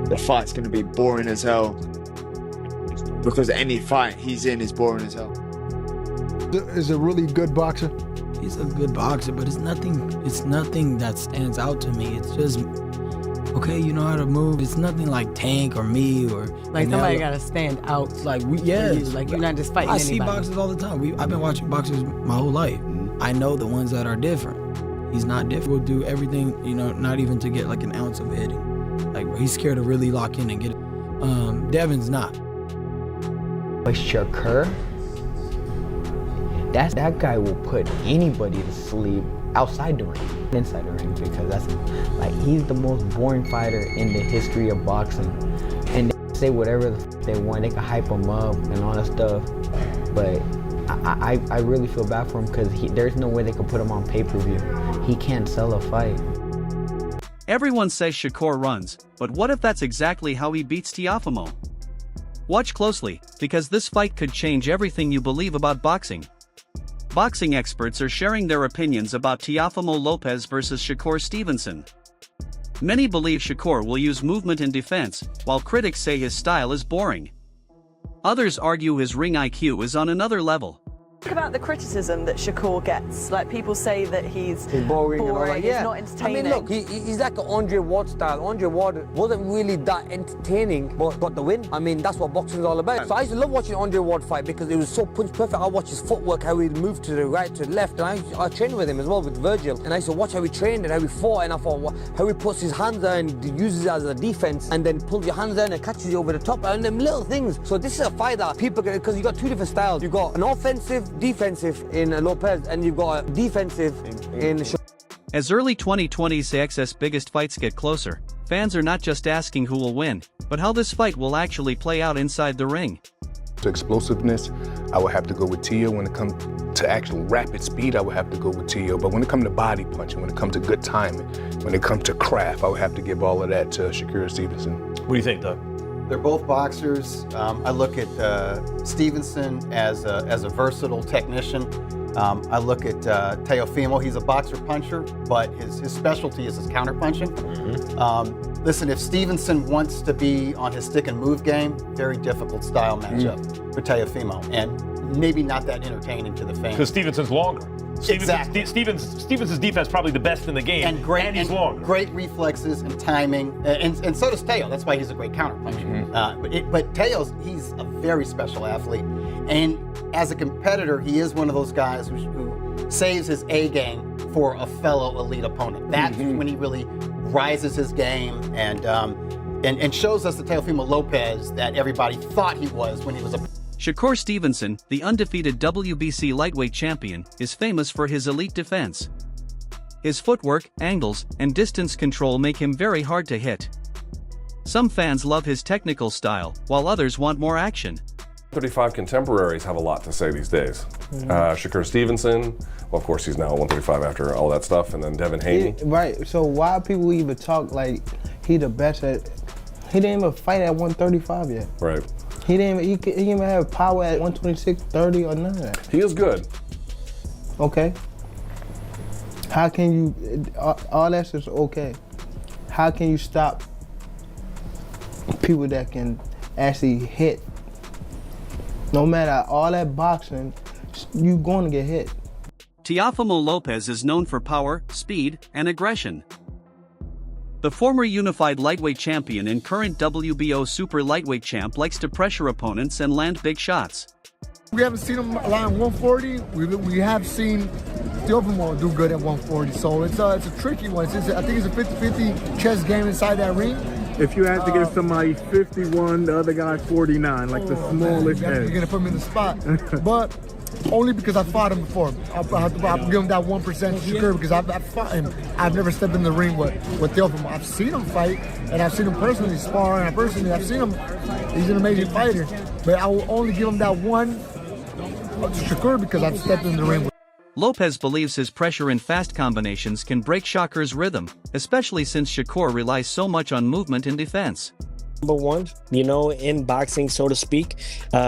the fight's going to be boring as hell. Because any fight he's in is boring as hell. Is a really good boxer. He's a good boxer, but it's nothing that stands out to me. It's just, okay, you know how to move. It's nothing like Tank or me or like somebody got to stand out. Like you're not just fighting I anybody. see boxers all the time. I've been watching boxers my whole life. I know the ones that are different. He's not different. We'll do everything, not even to get like an ounce of hitting. Like he's scared to really lock in and get it. Devin's not. But Shakur, that guy will put anybody to sleep outside the ring, inside the ring, because that's like he's the most boring fighter in the history of boxing. And they say whatever they want, they can hype him up and all that stuff. But I really feel bad for him because there's no way they could put him on pay-per-view. He can't sell a fight. Everyone says Shakur runs, but what if that's exactly how he beats Teofimo? Watch closely, because this fight could change everything you believe about boxing. Boxing experts are sharing their opinions about Teofimo Lopez versus Shakur Stevenson. Many believe Shakur will use movement in defense, while critics say his style is boring. Others argue his ring IQ is on another level. Talk about the criticism that Shakur gets. Like people say that he's boring and all that. he's not entertaining. I mean, look, he's like an Andre Ward style. Andre Ward wasn't really that entertaining, but got the win. I mean, that's what boxing is all about. So I used to love watching Andre Ward fight because it was so punch perfect. I watched his footwork, how he moved to the right, to the left, and I trained with him as well, with Virgil. And I used to watch how he trained and how he fought, and I thought how he puts his hands there and uses it as a defense, and then pulls your hands down and catches you over the top, and them little things. So this is a fight that people, because you got two different styles. You got an offensive, defensive in Lopez, and you've got a defensive in Shakur. As early 2020's AXS biggest fights get closer, fans are not just asking who will win, but how this fight will actually play out inside the ring. To explosiveness, I would have to go with Teo. When it comes to actual rapid speed, I would have to go with Teo. But when it comes to body punching, when it comes to good timing, when it comes to craft, I would have to give all of that to Shakur Stevenson. What do you think, Doug? They're both boxers. I look at Stevenson as a versatile technician. I look at Teofimo. He's a boxer puncher, but his specialty is his counter punching. Listen, if Stevenson wants to be on his stick and move game, very difficult style matchup for Teofimo, and maybe not that entertaining to the fans. Because Stevenson's longer. Exactly. Stevenson's defense probably the best in the game, and he's longer. Great reflexes and timing, and so does Teo. That's why he's a great counter puncher. But Teo's, he's a very special athlete, and as a competitor, he is one of those guys who saves his A game for a fellow elite opponent. That's when he really rises his game and shows us the Teofimo Lopez that everybody thought he was when he was a. Shakur Stevenson, the undefeated WBC lightweight champion, is famous for his elite defense. His footwork, angles, and distance control make him very hard to hit. Some fans love his technical style, while others want more action. 135 contemporaries have a lot to say these days. Shakur Stevenson, well, of course he's now 135 after all that stuff, and then Devin Haney. Right, so why people even talk like he the best at, he didn't even fight at 135 yet. Right. He didn't even have power at 126, 30, or none of that. He is good. Okay. How can you, all that's just okay. How can you stop people that can actually hit? No matter all that boxing, you're going to get hit. Teofimo Lopez is known for power, speed, and aggression. The former unified lightweight champion and current WBO super lightweight champ likes to pressure opponents and land big shots. We haven't seen him around 140. We have seen Teofimo do good at 140, so it's a tricky one. I think it's a 50-50 chess game inside that ring. If you had to give somebody 51, the other guy 49, like the smallest edge. You're gonna put him in the spot, but only because I fought him before. I'll give him that 1% Shakur because I've fought him. I've never stepped in the ring with Teofimo. I've seen him fight, and I've seen him personally spar, and I've seen him. He's an amazing fighter, but I will only give him that one to Shakur because I've stepped in the ring with. Lopez believes his pressure and fast combinations can break Shakur's rhythm, especially since Shakur relies so much on movement and defense. Number one, in boxing, so to speak,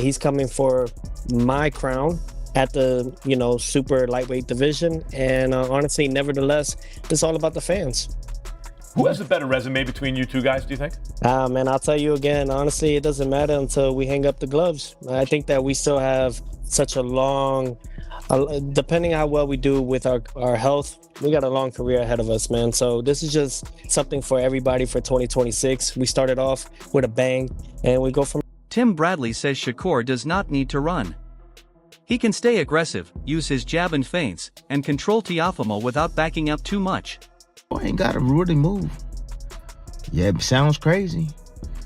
he's coming for my crown at the, super lightweight division. And honestly, nevertheless, it's all about the fans. Who has a better resume between you two guys, do you think? Man, I'll tell you again, honestly, it doesn't matter until we hang up the gloves. I think that we still have such a long, depending on how well we do with our health, we got a long career ahead of us, man. So this is just something for everybody for 2026. We started off with a bang, and we go from. Tim Bradley says Shakur does not need to run. He can stay aggressive, use his jab and feints, and control Teofimo without backing up too much. Boy, ain't got a really move. Yeah, it sounds crazy.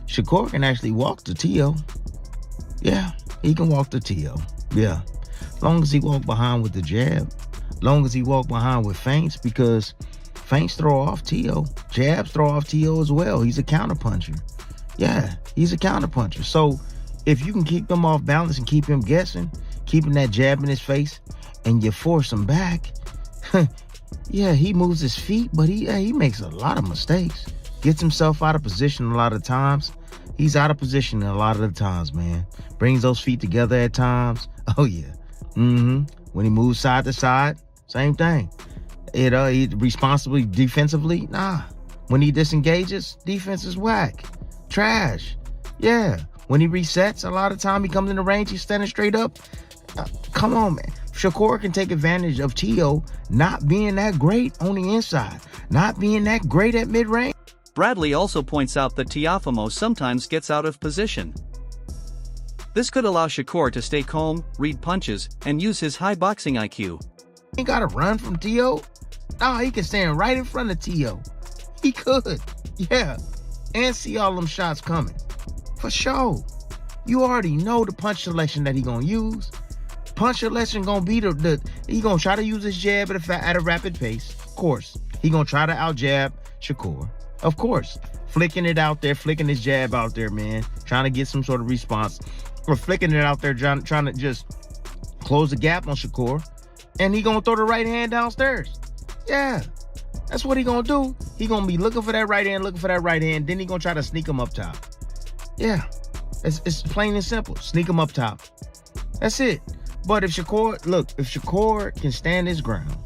Shakur can actually walk to Teo. Yeah, he can walk to Teo. Yeah, as long as he walk behind with the jab, long as he walk behind with feints, because feints throw off Teo. Jabs throw off Teo as well. He's a counterpuncher. Yeah, he's a counterpuncher. So if you can keep him off balance and keep him guessing, keeping that jab in his face, and you force him back, yeah, he moves his feet, but he makes a lot of mistakes. Gets himself out of position a lot of times. He's out of position a lot of the times, man. Brings those feet together at times. Oh, yeah. When he moves side to side, same thing. He responsibly defensively, nah. When he disengages, defense is whack. Trash. Yeah. When he resets, a lot of time he comes in the range, he's standing straight up. Come on, man. Shakur can take advantage of Teo not being that great on the inside, not being that great at mid-range. Bradley also points out that Teofimo sometimes gets out of position. This could allow Shakur to stay calm, read punches, and use his high boxing IQ. He got to run from Teo. Nah, he can stand right in front of Teo. He could, yeah, and see all them shots coming. For sure. You already know the punch selection that he gonna use. Punch selection gonna be he gonna try to use his jab at a rapid pace. Of course. He gonna try to out-jab Shakur. Of course. Flicking it out there, flicking his jab out there, man. Trying to get some sort of response. Or flicking it out there, trying to just close the gap on Shakur. And he gonna throw the right hand downstairs. Yeah. That's what he gonna do. He gonna be looking for that right hand, then he gonna try to sneak him up top. Yeah. It's plain and simple. Sneak him up top. That's it. But if Shakur can stand his ground,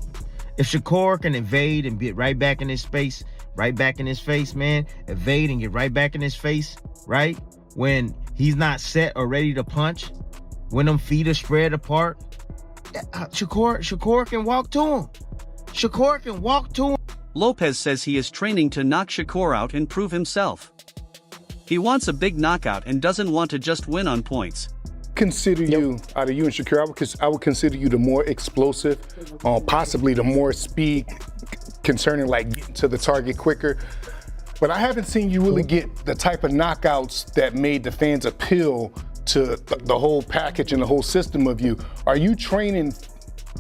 if Shakur can evade and get right back in his space, right back in his face, man, evade and get right back in his face, right? When he's not set or ready to punch, when them feet are spread apart, Shakur can walk to him. Shakur can walk to him. Lopez says he is training to knock Shakur out and prove himself. He wants a big knockout and doesn't want to just win on points. Consider you, out of you and Shakur, I would consider you the more explosive, possibly the more speed concerning like getting to the target quicker. But I haven't seen you really get the type of knockouts that made the fans appeal to the whole package and the whole system of you. Are you training?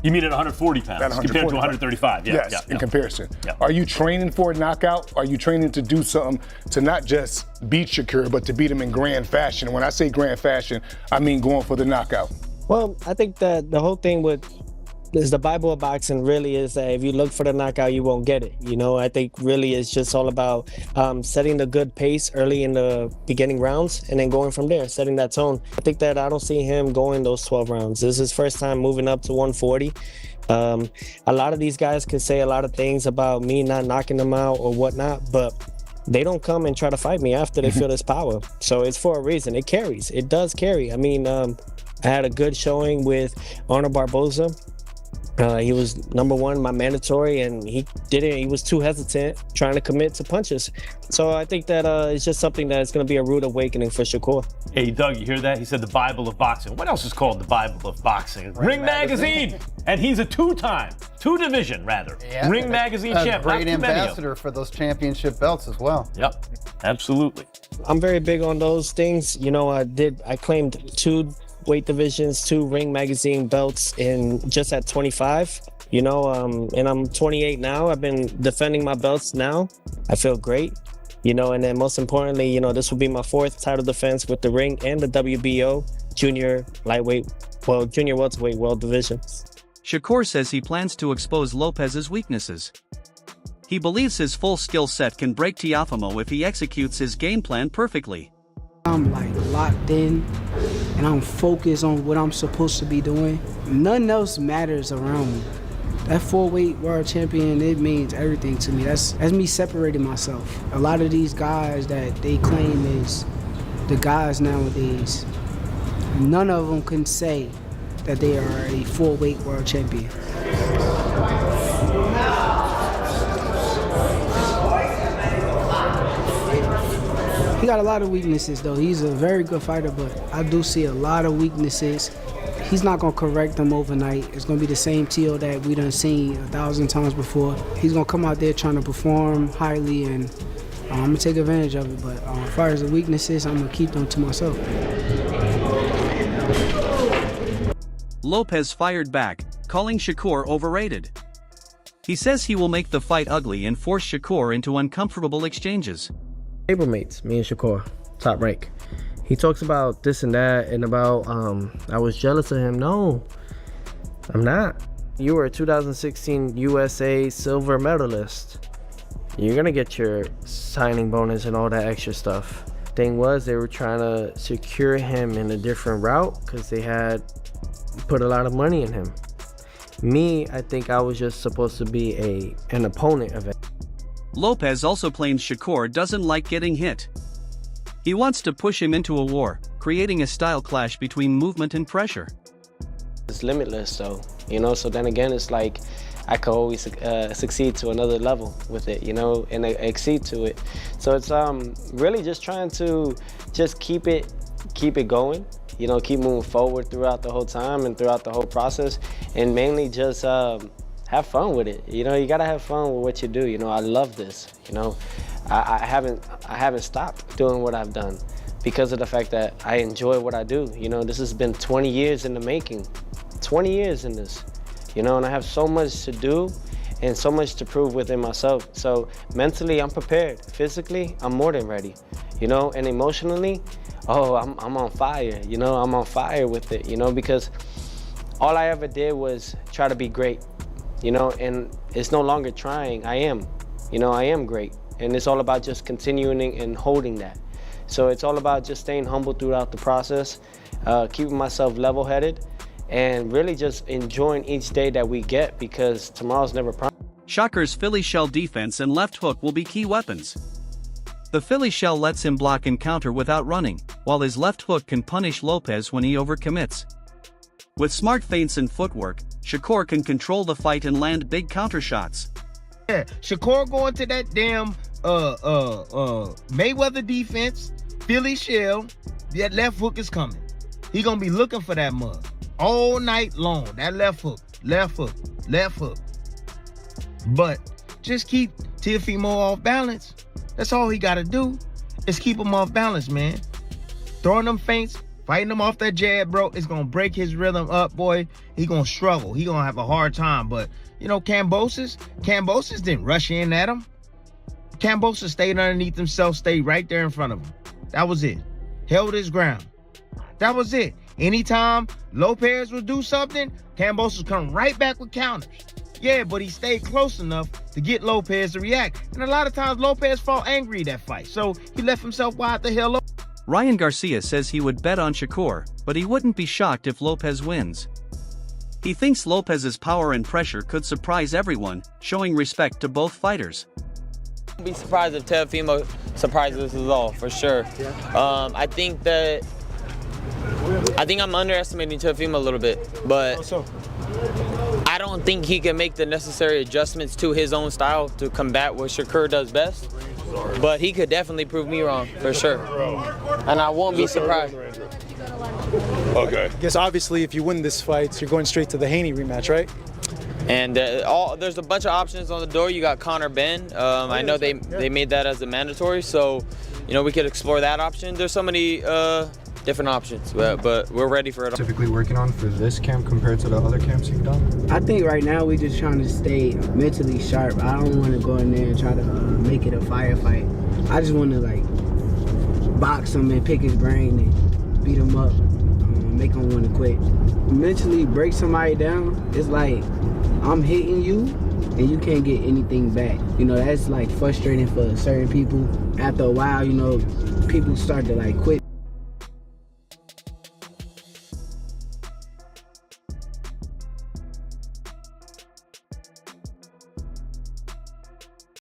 You mean at 140 pounds compared to 135? Yes, in comparison. Yeah. Are you training for a knockout? Are you training to do something to not just beat Shakur, but to beat him in grand fashion? And when I say grand fashion, I mean going for the knockout. Well, I think that the whole thing is the Bible of boxing really is that if you look for the knockout, you won't get it. You know, I think really it's just all about setting the good pace early in the beginning rounds and then going from there, setting that tone. I think that I don't see him going those 12 rounds. This is his first time moving up to 140. A lot of these guys can say a lot of things about me not knocking them out or whatnot, but they don't come and try to fight me after they feel this power. So it's for a reason. It carries. It does carry. I mean, I had a good showing with Arnold Barboza. He was #1, my mandatory, and he was too hesitant trying to commit to punches. So I think that it's just something that's going to be a rude awakening for Shakur. Hey, Doug, you hear that? He said the Bible of boxing. What else is called the Bible of boxing? Ring Magazine. And he's a two-division Ring Magazine champ. Great ambassador for those championship belts as well. Yep, absolutely. I'm very big on those things. You know, I claimed 2 weight divisions, 2 Ring Magazine belts just at 25, you know, and I'm 28 now. I've been defending my belts now. I feel great, you know, and then most importantly, you know, this will be my 4th title defense with the Ring and the WBO junior welterweight world division. Shakur says he plans to expose Lopez's weaknesses. He believes his full skill set can break Teofimo if he executes his game plan perfectly. I'm like locked in and I'm focused on what I'm supposed to be doing. Nothing else matters around me. That 4-weight world champion, it means everything to me. That's me separating myself. A lot of these guys that they claim is the guys nowadays, none of them can say that they are a 4-weight world champion. He got a lot of weaknesses though. He's a very good fighter, but I do see a lot of weaknesses. He's not gonna correct them overnight. It's gonna be the same Teo that we done seen 1,000 times before. He's gonna come out there trying to perform highly, and I'm gonna take advantage of it. But as far as the weaknesses, I'm gonna keep them to myself. Lopez fired back, calling Shakur overrated. He says he will make the fight ugly and force Shakur into uncomfortable exchanges. Mates, me and Shakur, top rank. He talks about this and that and about I was jealous of him. No, I'm not. You were a 2016 USA silver medalist. You're gonna get your signing bonus and all that extra stuff. Thing was, they were trying to secure him in a different route because they had put a lot of money in him. Me, I think I was just supposed to be an opponent of it. Lopez also claims Shakur doesn't like getting hit. He wants to push him into a war, creating a style clash between movement and pressure. It's limitless though, you know, so then again, it's like I could always succeed to another level with it, you know, and exceed to it. So it's really just trying to just keep it going, you know, keep moving forward throughout the whole time and throughout the whole process, and mainly just have fun with it. You know, you gotta have fun with what you do. You know, I love this. You know, I haven't stopped doing what I've done because of the fact that I enjoy what I do. You know, this has been 20 years in the making, 20 years in this. You know, and I have so much to do and so much to prove within myself. So mentally, I'm prepared. Physically, I'm more than ready. You know, and emotionally, oh, I'm on fire. You know, I'm on fire with it. You know, because all I ever did was try to be great. You know, and it's no longer trying. I am. You know, I am great. And it's all about just continuing and holding that. So it's all about just staying humble throughout the process, keeping myself level-headed, and really just enjoying each day that we get because tomorrow's never promised. Shakur's Philly shell defense and left hook will be key weapons. The Philly shell lets him block and counter without running, while his left hook can punish Lopez when he overcommits. With smart feints and footwork, Shakur can control the fight and land big counter shots. Yeah, Shakur going to that damn Mayweather defense, Philly shell, that left hook is coming. He gonna be looking for that mug all night long. That left hook, left hook, left hook. But just keep Teofimo off balance. That's all he gotta do is keep him off balance, man. Throwing them feints, fighting him off that jab, bro, it's gonna break his rhythm up, boy. He gonna struggle. He gonna have a hard time. But, you know, Kambosos didn't rush in at him. Kambosos stayed underneath himself, stayed right there in front of him. That was it. Held his ground. That was it. Anytime Lopez would do something, Kambosos come right back with counters. Yeah, but he stayed close enough to get Lopez to react. And a lot of times Lopez fought angry that fight. So he left himself wide the hell open. Ryan Garcia says he would bet on Shakur, but he wouldn't be shocked if Lopez wins. He thinks Lopez's power and pressure could surprise everyone, showing respect to both fighters. I'd be surprised if Teofimo surprises us all, for sure. I think I'm underestimating Teofimo a little bit, but I don't think he can make the necessary adjustments to his own style to combat what Shakur does best. But he could definitely prove me wrong, for sure. And I won't be surprised. Okay. I guess obviously if you win this fight, you're going straight to the Haney rematch, right? And there's a bunch of options on the door. You got Conor Ben. I know they made that as a mandatory, so you know we could explore that option. There's so many different options, but we're ready for it. Typically working on for this camp compared to the other camps you've done? I think right now we just trying to stay mentally sharp. I don't want to go in there and try to make it a firefight. I just want to like box him and pick his brain and beat him up, make him want to quit. Mentally break somebody down, it's like I'm hitting you and you can't get anything back. You know, that's like frustrating for certain people. After a while, you know, people start to like quit